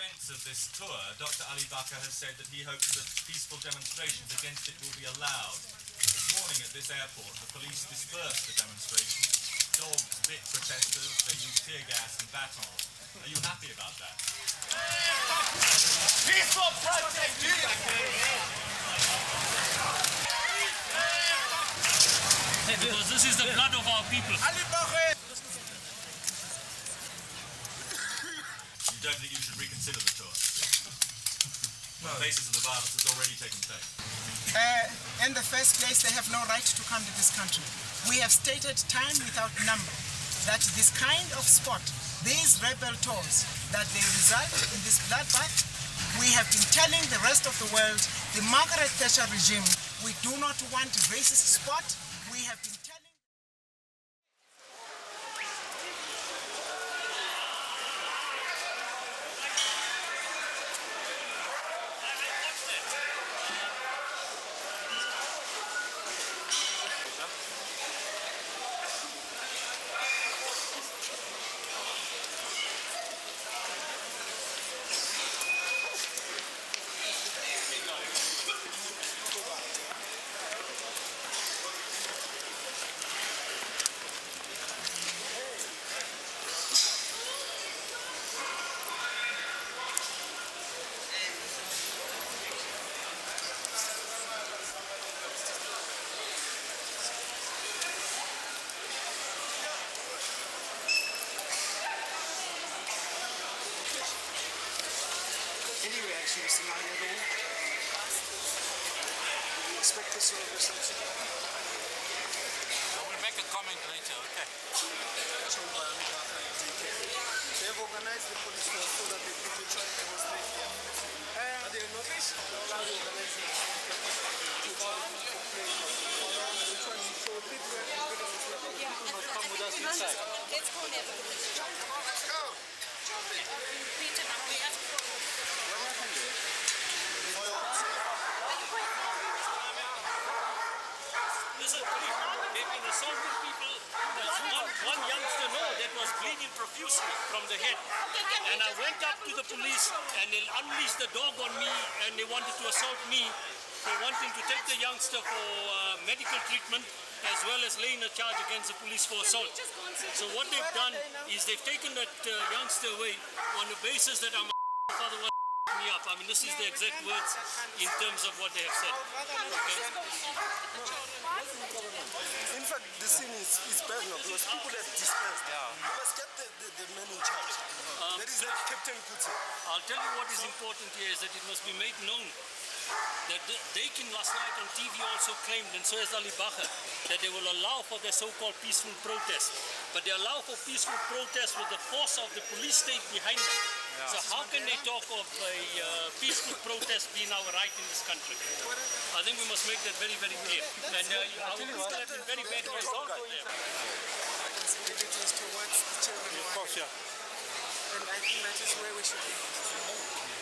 defence of this tour, Dr. Ali Bacher has said that he hopes that peaceful demonstrations against it will be allowed. This morning at this airport, the police dispersed the demonstration. Dogs bit protesters, they used tear gas and batons. Are you happy about that? Peaceful protest! Because this is the blood of our people. Ali Bacher! You don't think you should reconsider the tour? No. On the basis of the violence that's already taken place? In the first place, they have no right to come to this country. We have stated time without number that this kind of sport, these rebel tours, that they result in this bloodbath. We have been telling the rest of the world, the Margaret Thatcher regime, we do not want racist sport. We have been telling... Any reactions tonight at all? You expect this sort of reception? We'll make a comment later, okay? So, they have organized the police force so that they could try to demonstrate here. Are they not organizing Let's go now. Let's go! Peter, now we have to go. What happened there? Listen, they've been assaulting people. There's one youngster, that was bleeding profusely from the head. And I went up to the police and they unleashed the dog on me and they wanted to assault me for wanting to take the youngster for medical treatment as well as laying a charge against the police for assault. So what they've done is they've taken that youngster away on the basis that I'm a father was me up. I mean, this is the exact words in terms of what they have said. Okay? In fact, the scene is bad now because people have dispersed. Let's get the men in charge. That is like Captain Kuti. I'll tell you what is important here is that it must be made known that Dakin last night on TV also claimed, and so has Ali Bacher, that they will allow for their so-called peaceful protest. But they allow for peaceful protest with the force of the police state behind them. Yeah. So how can they talk of a peaceful protest being our right in this country? I think we must make that very, very clear. And our people have been very bad result for them. Responsibilities towards the children. Of course, yeah. And I think that is where we should be.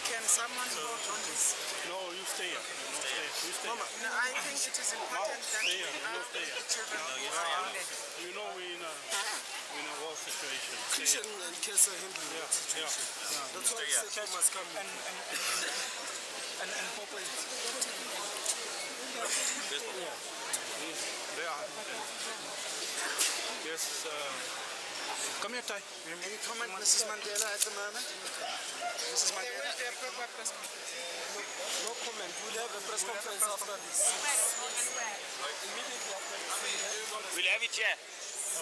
Can someone vote on this? No, you stay here. You stay. Mama, no, I think it is important that we ask the children surrounded. You know we're in a war situation. Christian and Kesa handling that situation. That's why the SACU must come in. And Papa is... They are. Yes, come here, Ty. Any comment, Mrs. Mandela, at the moment? Mrs. Mandela? No comment. We'll have a press conference after this. Immediately after this. We'll have it here.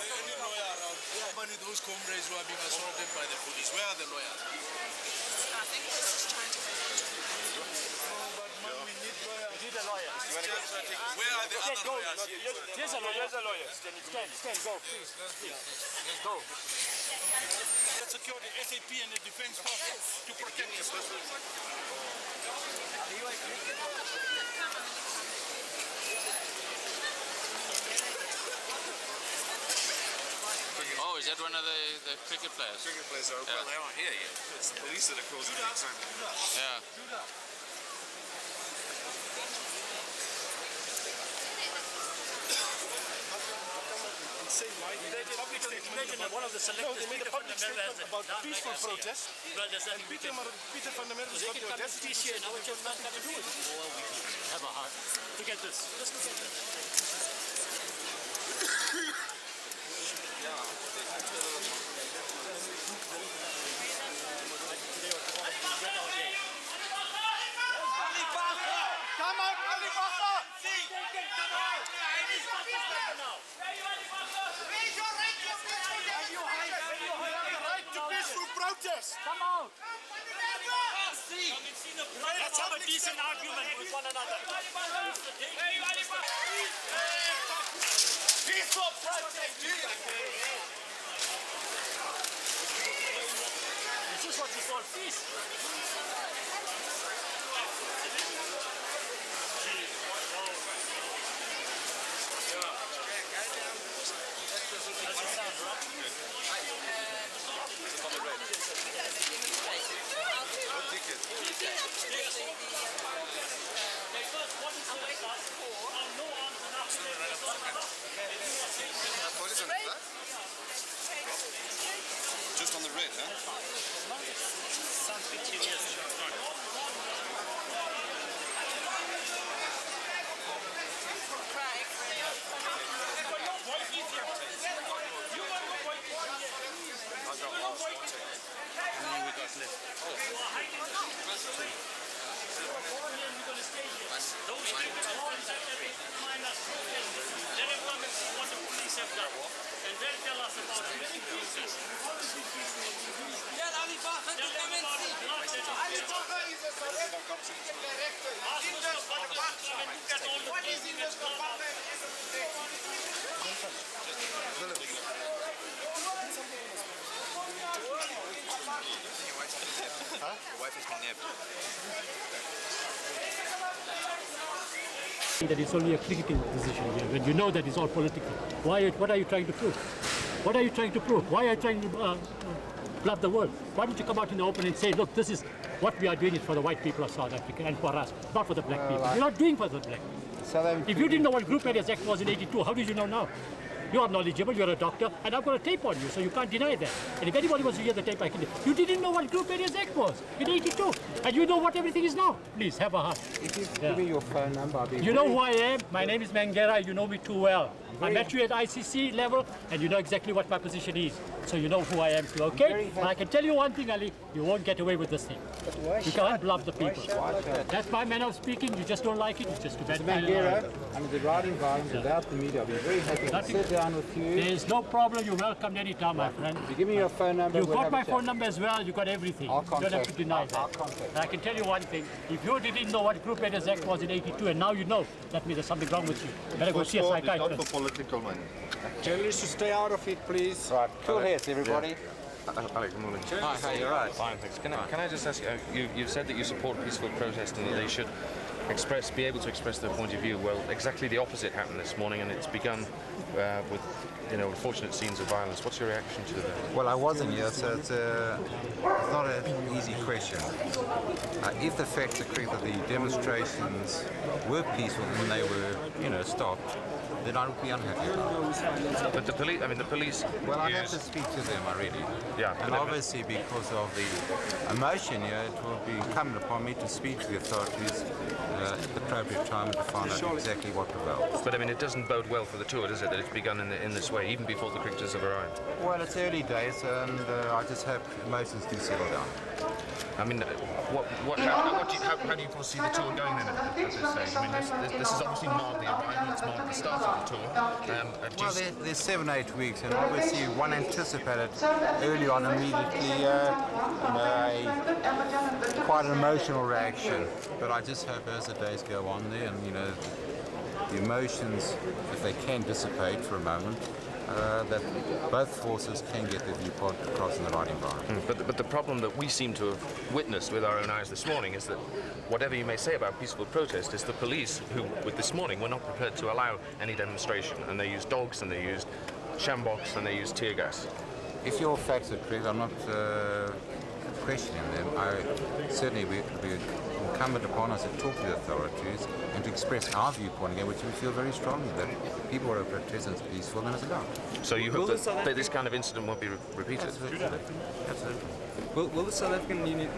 How many of those comrades who are being assaulted by the police? Where are the lawyers? I think this is trying to We need lawyers. We need a lawyer. Where are the other lawyers? Here's a lawyer. Here's a lawyer. Stand, go, please. Go. Let's secure the SAP and the defense force to protect us. Oh, is that one of the cricket players? Cricket players are, well, they aren't here yet. It's the police that are causing the excitement. Yeah. say why. They did public statement one of the selectors, they made a public statement about the peaceful protest. Well, there's nothing we Peter van der Merwe is they not can the come and audacity speak here, now we have nothing to do with it. Or we can have a heart. Look at this. Just look at this. Come on, Ali Bacher! You have the right to peaceful protest. Come out! Let's have a decent argument with one another. Peaceful protest. This is what you call peace. Just on the red, huh? Sounds a bit serious. Let him come and see what the police have done, and then tell us about it. Ali Bacher, Tell them about the blood that is Ali Bacher is a celebrity in the rector. What is in this Bacher? Your wife has been nabbed. That it's only a critical decision here, when you know that it's all political. What are you trying to prove? What are you trying to prove? Why are you trying to bluff the world? Why don't you come out in the open and say, look, this is what we are doing it for the white people of South Africa and for us, not for the black people. You're not doing for the black people. If you didn't know what Group Areas Act was in '82, how did you know now? You are knowledgeable, you're a doctor, and I've got a tape on you, so you can't deny that. And if anybody wants to hear the tape, I can. You didn't know what Group Areas Act was in '82, and you know what everything is now. Please, have a heart. If you give me your phone number, I'll be You know who I am? My name is Mandela, you know me too well. I met you at ICC level, and you know exactly what my position is. So you know who I am too, okay? But I can tell you one thing, Ali, you won't get away with this thing. You can't bluff the people. That's my manner of speaking, you just don't like it, it's just too bad. Mandela, under the right environment, without the media, I'll be very happy to sit down with you. There's no problem, you're welcome anytime, my friend. You give me your phone number. You've got my phone number as well, you got everything. You don't have to deny that. And I can tell you one thing, if you didn't know what Group Areas Act was in '82 and now you know, that means there's something wrong with you. You better go see a psychiatrist. Not for political money. Journalists should stay out of it, please. Right, cool heads, everybody. Alex, good morning. Hi, how you right? Fine, thanks. Can I just ask you, you've said that you support peaceful protest and that they should be able to express their point of view. Well, exactly the opposite happened this morning, and it's begun with unfortunate scenes of violence. What's your reaction to that? Well, I wasn't here, so it's not an easy question. If the facts are correct that the demonstrations were peaceful when they were, stopped, then I would be unhappy about it. But the police. Well, I have to speak to them, I really. Yeah. And obviously, because of the emotion here, it will be incumbent upon me to speak to the authorities at the appropriate time to find out exactly what prevails. But it doesn't bode well for the tour, does it? That it's begun in this way, even before the cricketers have arrived. Well, it's early days, and I just hope emotions do settle down. How do you foresee the tour going then at this stage? This is obviously not the arrival, it's not the start of the tour. Well, there's 7-8 weeks, and obviously one anticipated early on immediately quite an emotional reaction. But I just hope as the days go on there, and the emotions, if they can dissipate for a moment, that both forces can get their viewpoint across in the right environment. But the problem that we seem to have witnessed with our own eyes this morning is that whatever you may say about peaceful protest, is the police who, with this morning, were not prepared to allow any demonstration, and they used dogs, and they used shambox, and they used tear gas. If your facts are correct, I'm not questioning them, certainly we incumbent upon us to talk to the authorities and to express our viewpoint again, which we feel very strongly that if people are protesting is peaceful, then it's allowed. So you hope that this kind of incident won't be repeated? Absolutely. Absolutely. Will the South African Union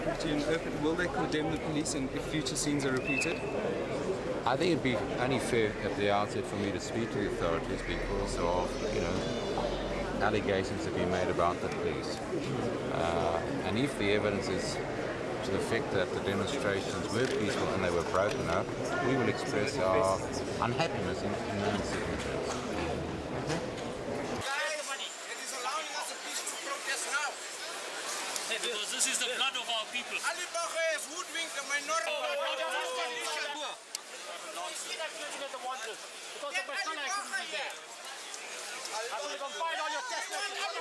will they condemn the police and if future scenes are repeated? I think it'd be only fair at the outset for me to speak to the authorities because of, allegations have been made about the police. And if the evidence is to the effect that the demonstrations were peaceful and they were broken up, we will express our unhappiness in those circumstances. It is allowing us a peaceful protest now. Because this is the blood of our people. Ali Bacher has hoodwinked the minority. I will confide all your testimony. I'll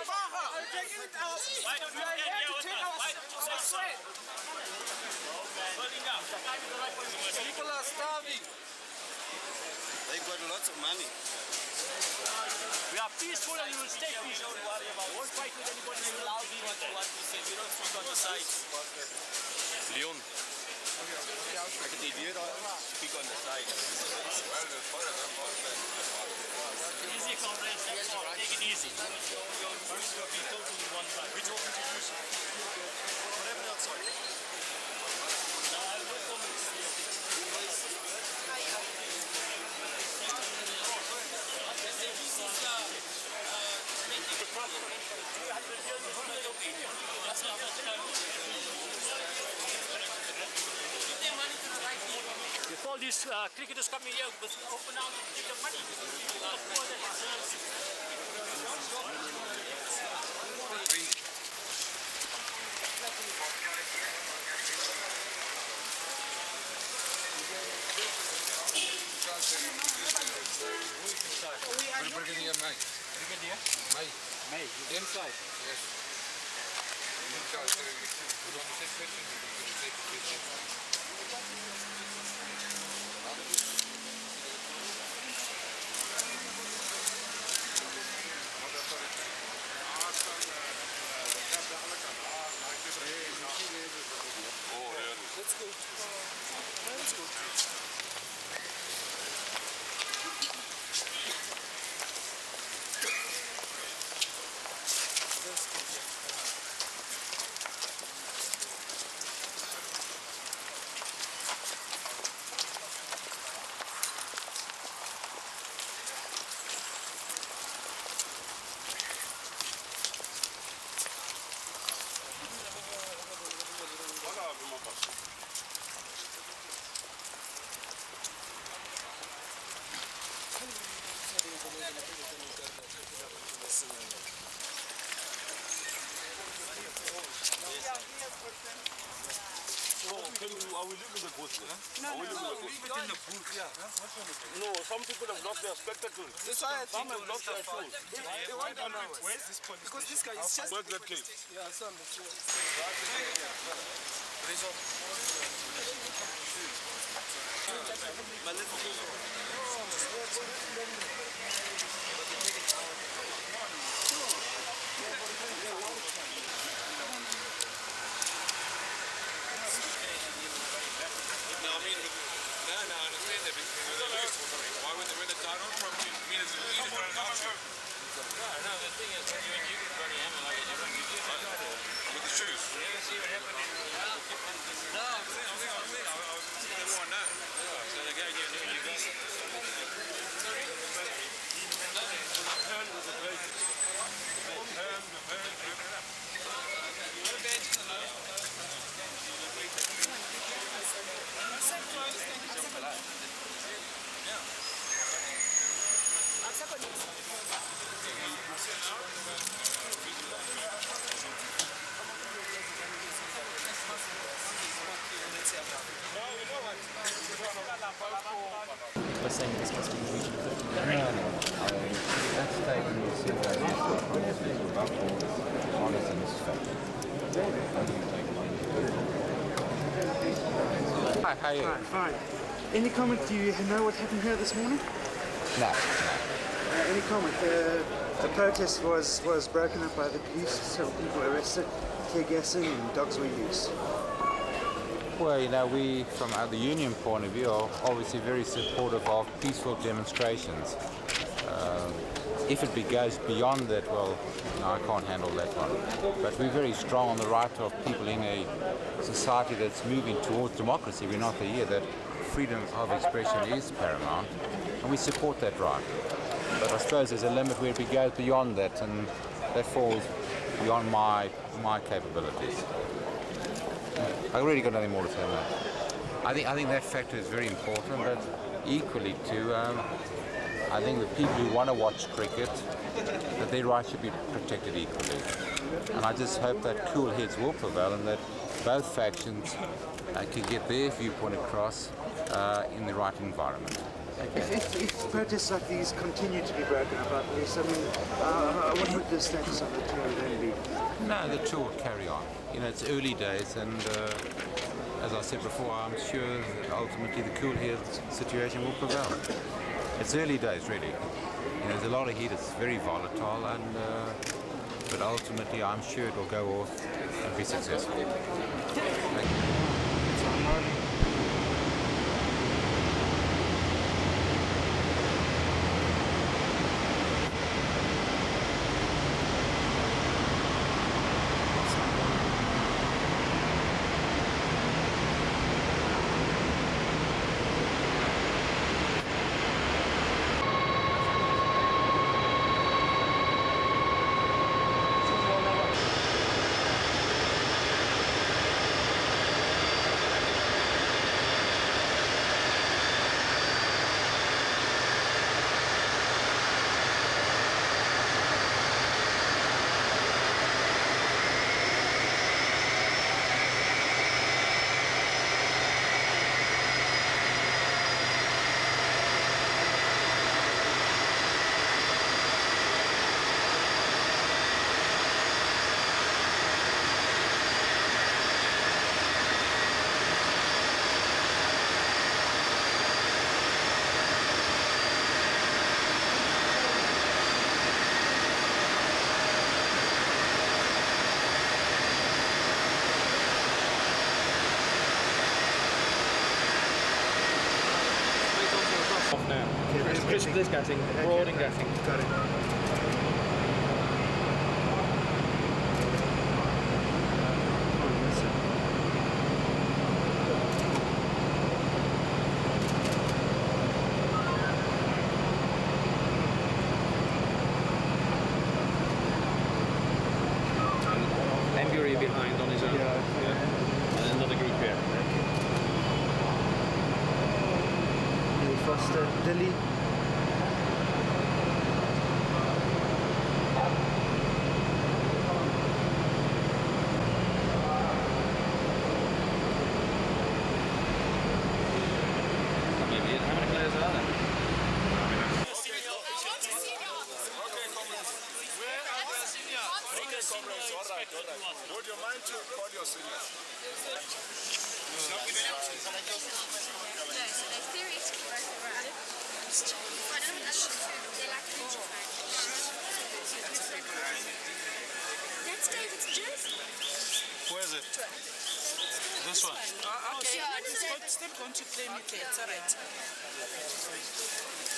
take it out. We are here to take our sweat. People are starving. They got lots of money. We are peaceful and we will stay peaceful. We won't fight with anybody. We will be what we said. We don't speak on the sides. Leon. I can hear that. Speak on the side. Easy, comrades. Take it easy. First, we'll be totally one side. Which one did you use? Whatever outside. Now, I'll wait for you. If all these cricketers coming here with open arms and give them money, Brigadier Mike. Brigadier? Mike. Mike. Inside? Yes. Let's go. Let's go. Are we living in the booth? No, leave it in the booth. Yeah. No, some people have lost their spectacles. Some have lost their shoes. They want to know where's this police? Because this guy is just. Where's that case? Yeah, some. Saying this must be region 50. No. That's taken the Hi, how are you? Fine. Any comment? Do you know what happened here this morning? No. Any comment? The protest was broken up by the police, several people arrested. tear gassing and dogs were used. Well, you know, we, from the union point of view, are obviously very supportive of peaceful demonstrations. If it goes beyond that, well, no, I can't handle that one. But we're very strong on the right of people in a society that's moving towards democracy. We're not there yet. That freedom of expression is paramount, and we support that right. But I suppose there's a limit where it goes beyond that, and that falls beyond my capabilities. I've really got nothing more to say on that. I think that factor is very important, but equally too, I think the people who want to watch cricket, that their rights should be protected equally. And I just hope that cool heads will prevail and that both factions can get their viewpoint across in the right environment. If protests like these continue to be broken up by police, I mean, what would the status of the tour then be? No, the tour will carry on. You know, it's early days, and as I said before, I'm sure that ultimately the cool heads situation will prevail. It's early days, really. You know, there's a lot of heat. It's very volatile, and but ultimately, I'm sure it will go off and be successful. Thank you. This Gatting, broad and Gatting. Got it. Embury behind on his own. Yeah. And another group here. Foster, Dilly. Would you mind to call your seniors? No, so they theoretically both run. I don't know they're like that's David's jersey. Where is it? This one? Okay, step on to claim it there. It's alright.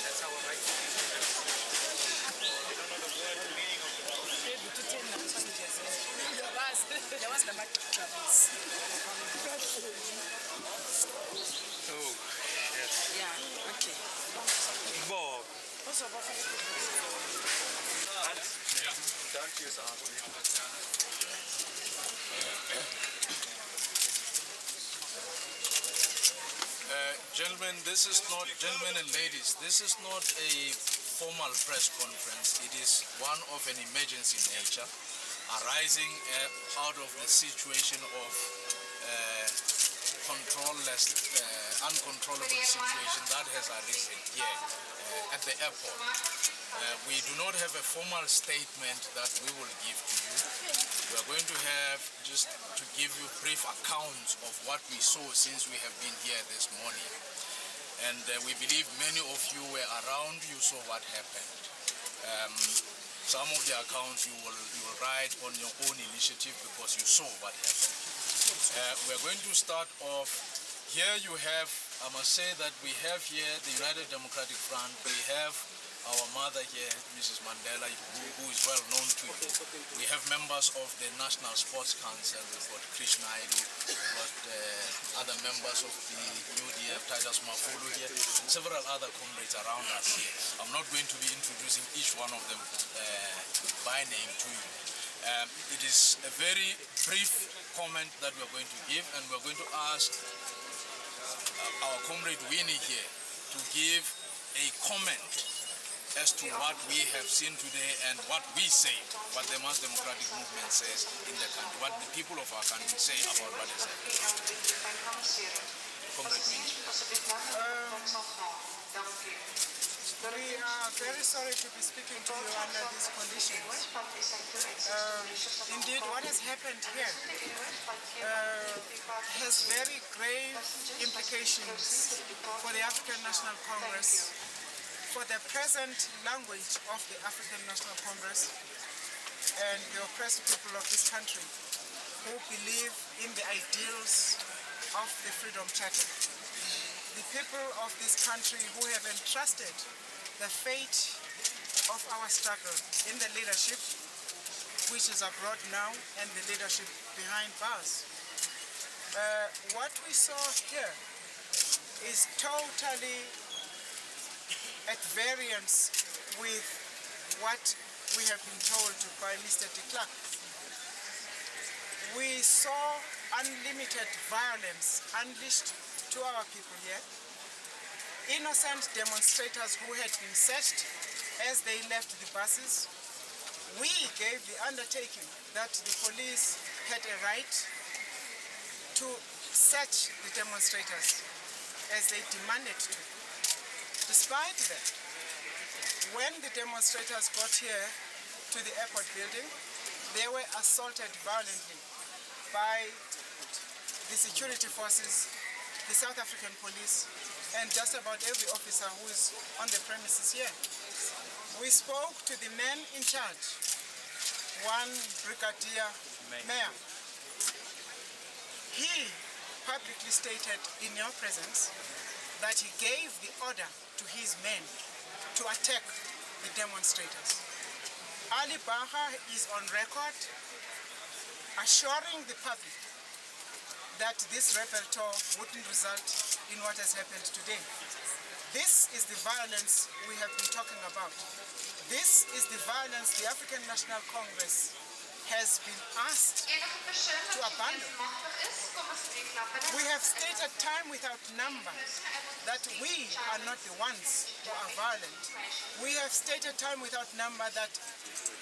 That's how I like it. There was the back troubles. Oh, shit. Yeah, okay. Bob. Thank you, sir. Gentlemen and ladies, this is not a formal press conference. It is one of an emergency nature arising out of the situation of uncontrollable situation that has arisen here at the airport. We do not have a formal statement that we will give to you. We are going to have just to give you brief accounts of what we saw since we have been here this morning. And we believe many of you were around, you saw what happened. some of the accounts you will write on your own initiative because you saw what happened. We're going to start off. Here you have, I must say that we have here the United Democratic Front. We have our mother here, Mrs. Mandela, who is well known to you. We have members of the National Sports Council. We've got Krishna Naidu, we've got other members of the UDF, Titus Mafulu here, and several other comrades around us here. I'm not going to be introducing each one of them by name to you. It is a very brief comment that we're going to give, and we're going to ask our comrade Winnie here to give a comment as to what we have seen today and what we say, what the mass democratic movement says in the country, what the people of our country say about what is happening. Comrade Winnie. We are very sorry to be speaking to you under these conditions. Indeed, what has happened here has very grave implications for the African National Congress, for the present language of the African National Congress and the oppressed people of this country who believe in the ideals of the Freedom Charter. The people of this country who have entrusted the fate of our struggle in the leadership, which is abroad now, and the leadership behind bars. What we saw here is totally at variance with what we have been told by Mr. de Klerk. We saw unlimited violence unleashed to our people here. Innocent demonstrators who had been searched as they left the buses. We gave the undertaking that the police had a right to search the demonstrators as they demanded to. Despite that, when the demonstrators got here to the airport building, they were assaulted violently by the security forces, the South African police, and just about every officer who is on the premises here. We spoke to the men in charge, one Brigadier Mayor. He publicly stated in your presence that he gave the order to his men to attack the demonstrators. Ali Bacher is on record assuring the public that this rebel tour wouldn't result in what has happened today. This is the violence we have been talking about. This is the violence the African National Congress has been asked to abandon. We have stated time without number that we are not the ones who are violent. We have stated time without number that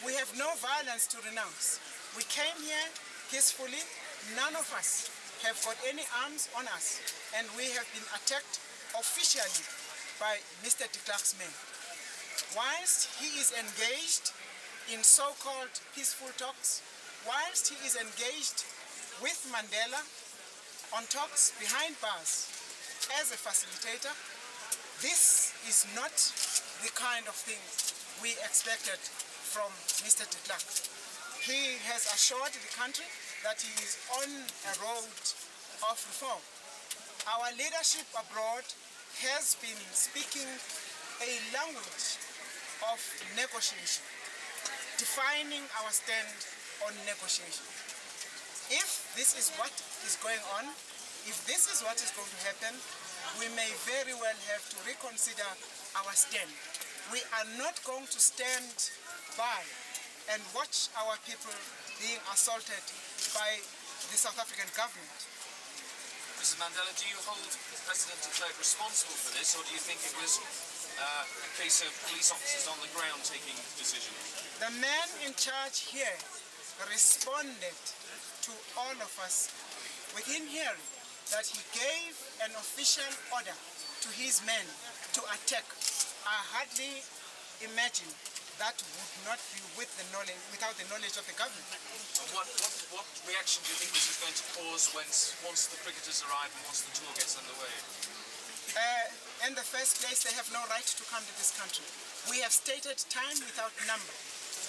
we have no violence to renounce. We came here peacefully. None of us have got any arms on us, and we have been attacked officially by Mr. de Klerk's men. Whilst he is engaged in so-called peaceful talks, whilst he is engaged with Mandela on talks behind bars as a facilitator, this is not the kind of thing we expected from Mr. de Klerk. He has assured the country that he is on a road of reform. Our leadership abroad has been speaking a language of negotiation, defining our stand on negotiation. If this is what is going on, if this is what is going to happen, we may very well have to reconsider our stand. We are not going to stand by and watch our people being assaulted by the South African government. Mrs. Mandela, do you hold President de Klerk responsible for this, or do you think it was a case of police officers on the ground taking decisions? The man in charge here responded to all of us within hearing that he gave an official order to his men to attack. I hardly imagine that would not be without the knowledge of the government. What reaction do you think this is going to cause once the cricketers arrive and once the tour gets underway? In the first place, they have no right to come to this country. We have stated time without number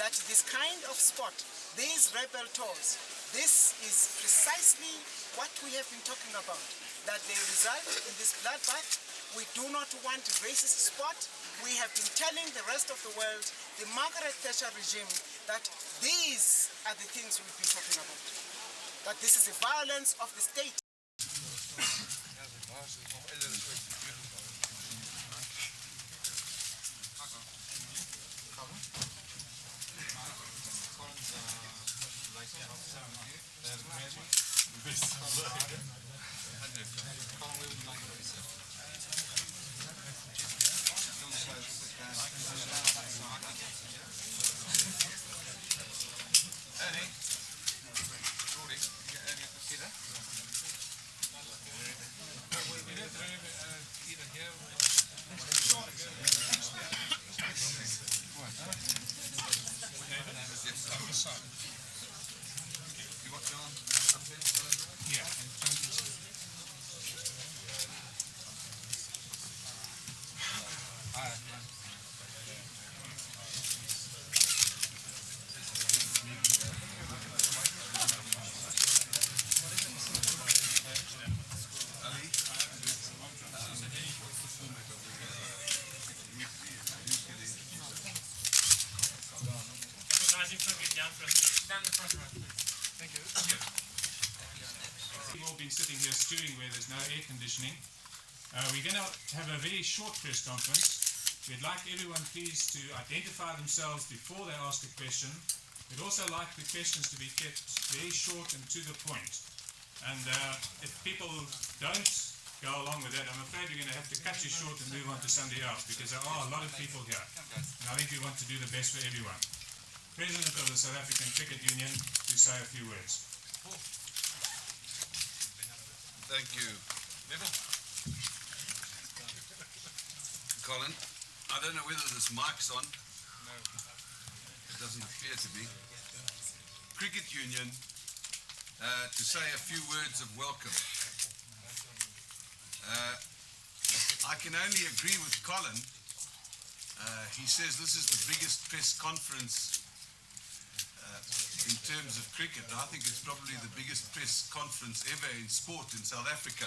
that this kind of sport, these rebel tours, this is precisely what we have been talking about, that they result in this bloodbath. We do not want racist sport. We have been telling the rest of the world, the Margaret Thatcher regime, that these are the things we've been talking about. That this is the violence of the state. Thank you. We've all been sitting here stewing where there's no air conditioning. We're going to have a very short press conference. We'd like everyone please to identify themselves before they ask a question. We'd also like the questions to be kept very short and to the point. And if people don't go along with that, I'm afraid we're going to have to cut you short and move on to somebody else, because there are a lot of people here. And I think we want to do the best for everyone. President of the South African Cricket Union, to say a few words. Thank you. Colin, I don't know whether this mic's on. No. It doesn't appear to be. Cricket Union, to say a few words of welcome. I can only agree with Colin. He says this is the biggest press conference in terms of cricket. I think it's probably the biggest press conference ever in sport in South Africa.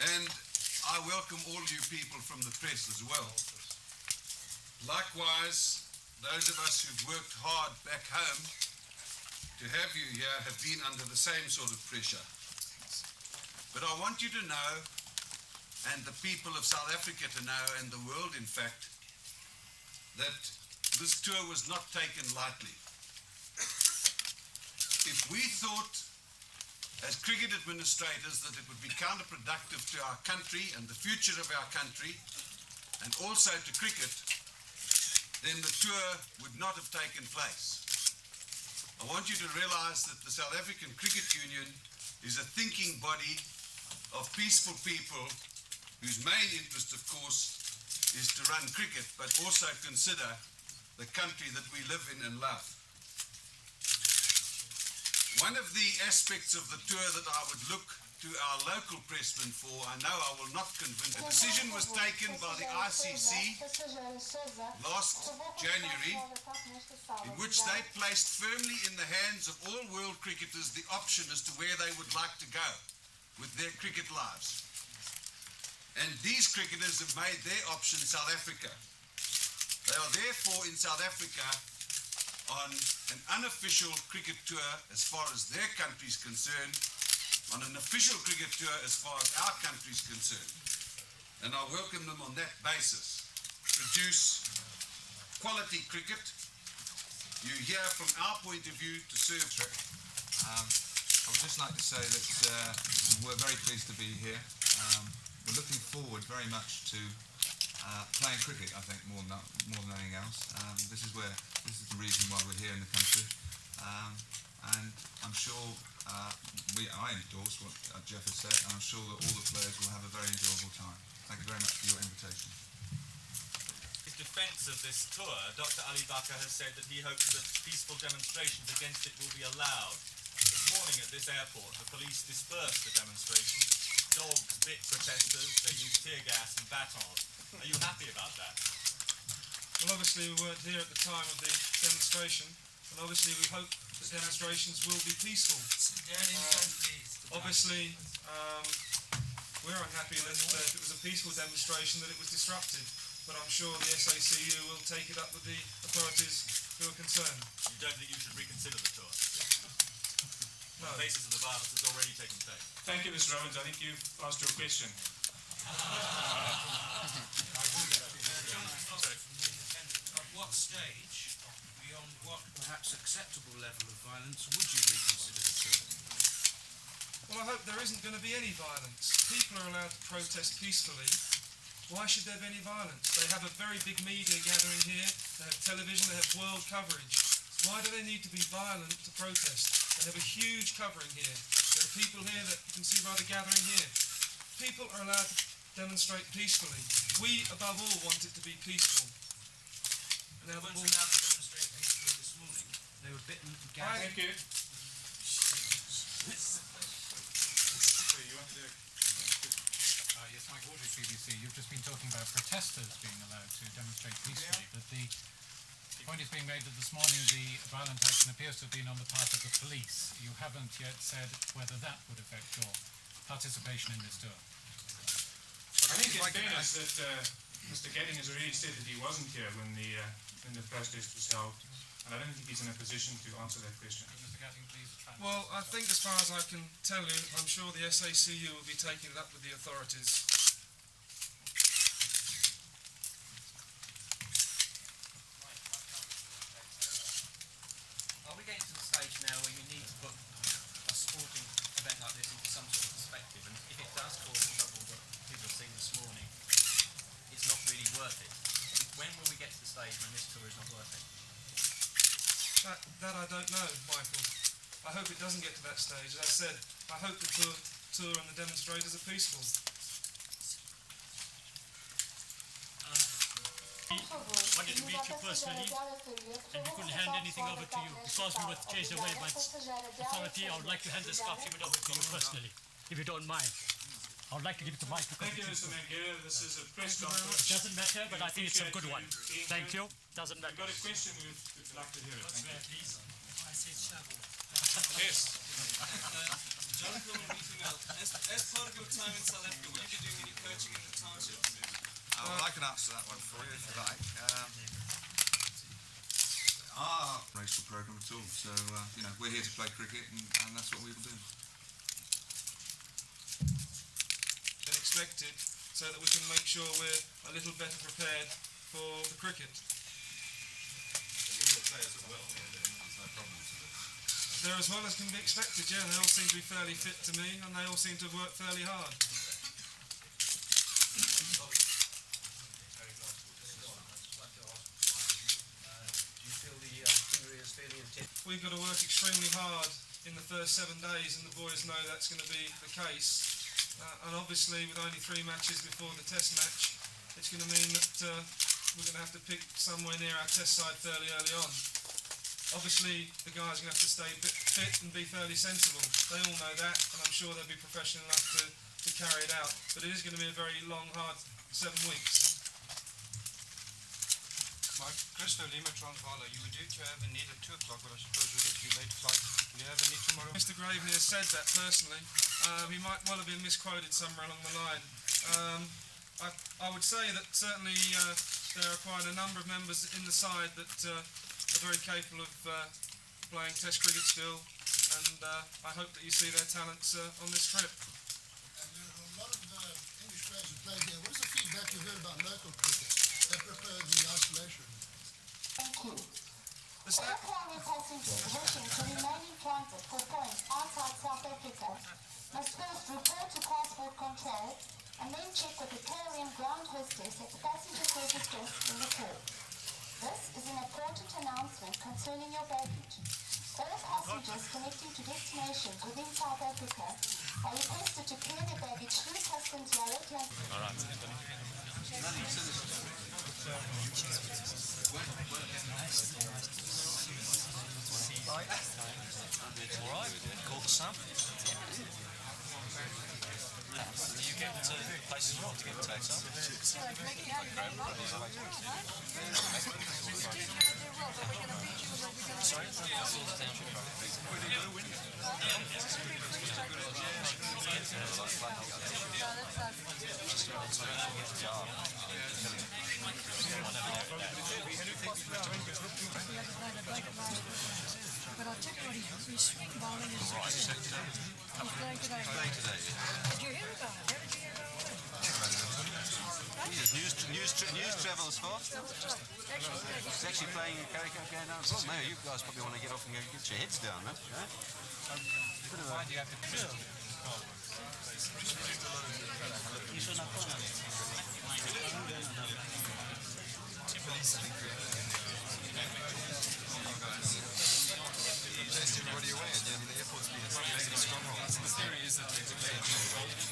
And I welcome all you people from the press as well. Likewise, those of us who've worked hard back home to have you here have been under the same sort of pressure. But I want you to know, and the people of South Africa to know, and the world in fact, that this tour was not taken lightly. If we thought, as cricket administrators, that it would be counterproductive to our country and the future of our country, and also to cricket, then the tour would not have taken place. I want you to realize that the South African Cricket Union is a thinking body of peaceful people whose main interest, of course, is to run cricket, but also consider the country that we live in and love. One of the aspects of the tour that I would look to our local pressmen for, I know I will not convince. A decision was taken by the ICC last January, in which they placed firmly in the hands of all world cricketers the option as to where they would like to go with their cricket lives. And these cricketers have made their option South Africa. They are therefore in South Africa on an unofficial cricket tour as far as their country is concerned, on an official cricket tour as far as our country is concerned. And I welcome them on that basis. Produce quality cricket. You're here from our point of view to serve. I would just like to say that we're very pleased to be here. We're looking forward very much to playing cricket, I think, more than anything else. This is the reason why we're here in the country. And I'm sure I endorse what Jeff has said, and I'm sure that all the players will have a very enjoyable time. Thank you very much for your invitation. In defence of this tour, Dr. Ali Bacher has said that he hopes that peaceful demonstrations against it will be allowed. This morning at this airport, the police dispersed the demonstration. Dogs bit protesters, they used tear gas and batons. Are you happy about that? Well, obviously we weren't here at the time of the demonstration, and obviously we hope that demonstrations will be peaceful. Obviously, we're unhappy that if it was a peaceful demonstration that it was disrupted, but I'm sure the SACU will take it up with the authorities who are concerned. You don't think you should reconsider the tour? No. The basis of the violence has already taken place. Thank you, Mr. Owens. I think you've asked your question. At what stage, beyond what perhaps acceptable level of violence, would you reconsider the tour? Well, I hope there isn't going to be any violence. People are allowed to protest peacefully. Why should there be any violence? They have a very big media gathering here. They have television, they have world coverage. Why do they need to be violent to protest? They have a huge covering here. There are people here that you can see by the gathering here. People are allowed to demonstrate peacefully. We, above all, want it to be peaceful. Now, they weren't allowed to demonstrate peacefully this morning. They were bitten and gagged. Thank you. Yes, Mike Gatting, BBC. You've just been talking about protesters being allowed to demonstrate peacefully, but the point is being made that this morning the violent action appears to have been on the part of the police. You haven't yet said whether that would affect your participation in this tour. I think in fairness that Mr. Gatting has already said that he wasn't here when the protest was held, and I don't think he's in a position to answer that question. Mr. Gatting, please try. Well, I think as far as I can tell you, I'm sure the SACU will be taking it up with the authorities. Are we getting to the stage now where you need to put a sporting event like this into some sort of perspective, and if it does cause the trouble that people have seen this morning, it's not really worth it? When will we get to the stage when this tour is not worth it? That I don't know, Michael. I hope it doesn't get to that stage. As I said, I hope the tour and the demonstrators are peaceful. Wanted to meet you personally, and we couldn't hand anything over to you because we were chased away by authority. I would like to hand this document over to you personally, if you don't mind. I would like to give it to Mike. Thank you, Mr. Mandela. This is a press conference. It doesn't matter, but I think it's a good one. Thank you. Doesn't matter. We've got a question, we'd like to hear it. Thank you. Please. I said shovel. Yes. Jonathan, as part of your time in South Africa, will you be doing any coaching in the township? Well, I can answer that one for you if you like. Our racial programme at all, so we're here to play cricket, and that's what we will do. Than expected, so that we can make sure we're a little better prepared for the cricket. They're as well as can be expected, yeah. They all seem to be fairly fit to me, and they all seem to have worked fairly hard. We've got to work extremely hard in the first 7 days, and the boys know that's going to be the case. And obviously, with only 3 matches before the test match, it's going to mean that we're going to have to pick somewhere near our test side fairly early on. Obviously, the guys are going to have to stay fit and be fairly sensible. They all know that, and I'm sure they'll be professional enough to carry it out. But it is going to be a very long, hard 7 weeks. Mike, Christo Lima Transvala, you were due to have a need at 2 o'clock, but I suppose with it your late flight. Will you have a need tomorrow? Mr. Graveney has said that personally. He might well have been misquoted somewhere along the line. I would say that certainly there are quite a number of members in the side that are very capable of playing Test cricket still, and I hope that you see their talents on this trip. And a lot of English players who play here. What is the feedback you heard about local cricket? They prefer the isolation. Thank you. Airplane passengers wishing to remain in transit for points outside South Africa must first report to passport control and then check with the KLM ground hostess at the passenger service desk in the port. This is an important announcement concerning your baggage. All passengers connecting to destinations within South Africa are requested to clear their baggage through customs direct line. All right. Alright, call the sun. You get to play entices you to get taxed. Sorry? But I'll tell you what, he's swing bowling is he's playing today. Did you hear about it? How did you hear about it? News travels fast. He's actually playing karaoke now as well. No, you guys probably want to get off and go get your heads down, huh? Why do you have to Everybody away, and the airport's being a stronghold. The theory is that there's a